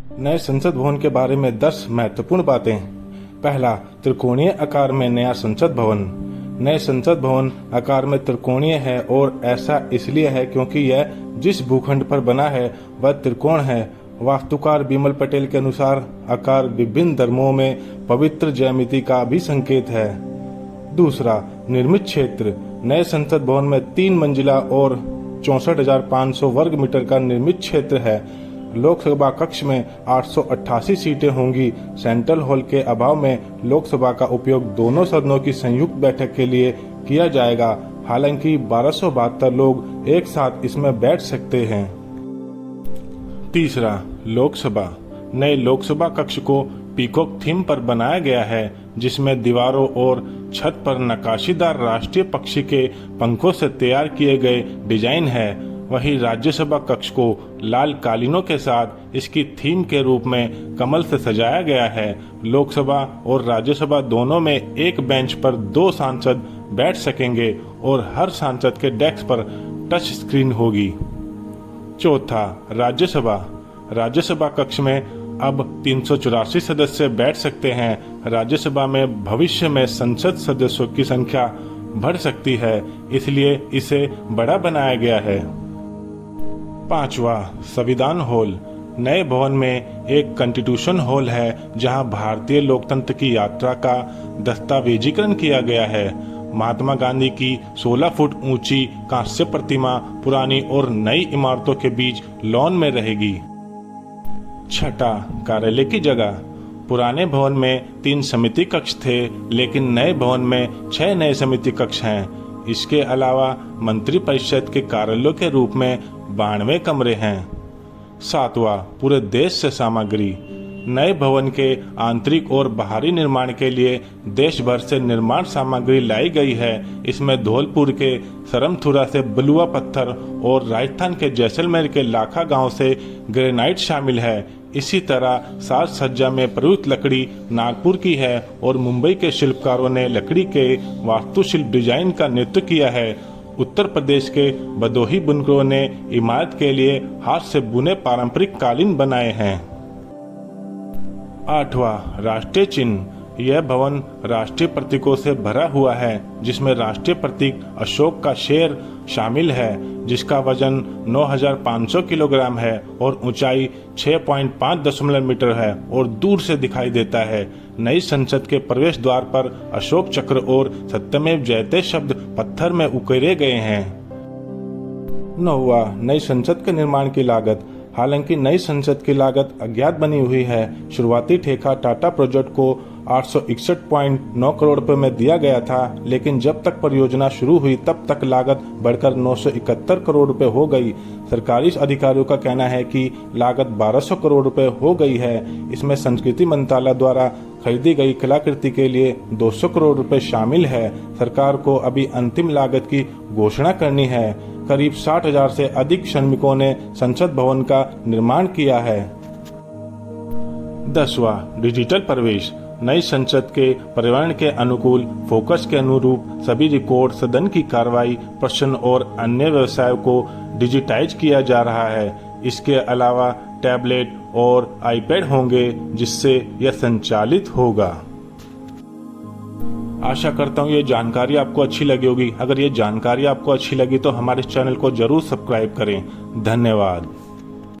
नए संसद भवन के बारे में 10 महत्वपूर्ण बातें। पहला, त्रिकोणीय आकार में नया संसद भवन। नए संसद भवन आकार में त्रिकोणीय है और ऐसा इसलिए है क्योंकि यह जिस भूखंड पर बना है वह त्रिकोण है। वास्तुकार बिमल पटेल के अनुसार आकार विभिन्न धर्मों में पवित्र ज्यामिति का भी संकेत है। दूसरा, निर्मित क्षेत्र। नए संसद भवन में 3 मंजिला और 64,500 वर्ग मीटर का निर्मित क्षेत्र है। लोकसभा कक्ष में 888 सीटें होंगी। सेंट्रल हॉल के अभाव में लोकसभा का उपयोग दोनों सदनों की संयुक्त बैठक के लिए किया जाएगा। हालांकि 1272 लोग एक साथ इसमें बैठ सकते हैं। तीसरा, लोकसभा। नए लोकसभा कक्ष को पीकॉक थीम पर बनाया गया है, जिसमें दीवारों और छत पर नक्काशीदार राष्ट्रीय पक्षी के पंखों से तैयार किए गए डिजाइन है। वहीं राज्यसभा कक्ष को लाल कालीनों के साथ इसकी थीम के रूप में कमल से सजाया गया है। लोकसभा और राज्यसभा दोनों में एक बेंच पर 2 सांसद बैठ सकेंगे और हर सांसद के डेस्क पर टच स्क्रीन होगी। चौथा, राज्यसभा। राज्यसभा कक्ष में अब 384 सदस्य बैठ सकते हैं। राज्यसभा में भविष्य में संसद सदस्यों की संख्या बढ़ सकती है, इसलिए इसे बड़ा बनाया गया है। पांचवा, संविधान हॉल। नए भवन में एक कॉन्स्टिट्यूशन हॉल है, जहां भारतीय लोकतंत्र की यात्रा का दस्तावेजीकरण किया गया है। महात्मा गांधी की 16 फुट ऊंची कांस्य प्रतिमा पुरानी और नई इमारतों के बीच लॉन में रहेगी। छठा, कार्यालय की जगह। पुराने भवन में 3 समिति कक्ष थे, लेकिन नए भवन में 6 नए समिति कक्ष हैं। इसके अलावा मंत्री परिषद के कार्यालयों के रूप में 92 कमरे हैं। सातवां, पूरे देश से सामग्री। नए भवन के आंतरिक और बाहरी निर्माण के लिए देश भर से निर्माण सामग्री लाई गई है। इसमें धौलपुर के सरमथुरा से बलुआ पत्थर और राजस्थान के जैसलमेर के लाखा गांव से ग्रेनाइट शामिल है। इसी तरह साज सज्जा में प्रयुक्त लकड़ी नागपुर की है और मुंबई के शिल्पकारों ने लकड़ी के वास्तुशिल्प डिजाइन का नेतृत्व किया है। उत्तर प्रदेश के भदोही बुनकरों ने इमारत के लिए हाथ से बुने पारंपरिक कालीन बनाए हैं। आठवां, राष्ट्रीय चिन्ह। यह भवन राष्ट्रीय प्रतीकों से भरा हुआ है, जिसमें राष्ट्रीय प्रतीक अशोक का शेर शामिल है, जिसका वजन 9,500 किलोग्राम है और ऊंचाई 6.5 मीटर है और दूर से दिखाई देता है। नई संसद के प्रवेश द्वार पर अशोक चक्र और सत्यमेव जयते शब्द पत्थर में उकेरे गए हैं। 9वां, नई संसद के निर्माण की लागत। हालांकि नई संसद की लागत अज्ञात बनी हुई है। शुरुआती ठेका टाटा प्रोजेक्ट को 861.9 करोड़ रुपए में दिया गया था, लेकिन जब तक परियोजना शुरू हुई तब तक लागत बढ़कर 971 करोड़ रुपए हो गई। सरकारी अधिकारियों का कहना है कि लागत 1200 करोड़ रुपए हो गई है। इसमें संस्कृति मंत्रालय द्वारा खरीदी गई कलाकृति के लिए 200 करोड़ रुपए शामिल है। सरकार को अभी अंतिम लागत की घोषणा करनी है। करीब 60,000 से अधिक श्रमिकों ने संसद भवन का निर्माण किया है। 10वां, डिजिटल प्रवेश। नई संसद के पर्यावरण के अनुकूल फोकस के अनुरूप सभी रिकॉर्ड, सदन की कार्रवाई, प्रश्न और अन्य व्यवसायों को डिजिटाइज किया जा रहा है। इसके अलावा टैबलेट और आईपैड होंगे, जिससे यह संचालित होगा। आशा करता हूँ ये जानकारी आपको अच्छी लगी होगी। अगर ये जानकारी आपको अच्छी लगी तो हमारे चैनल को जरूर सब्सक्राइब करें। धन्यवाद।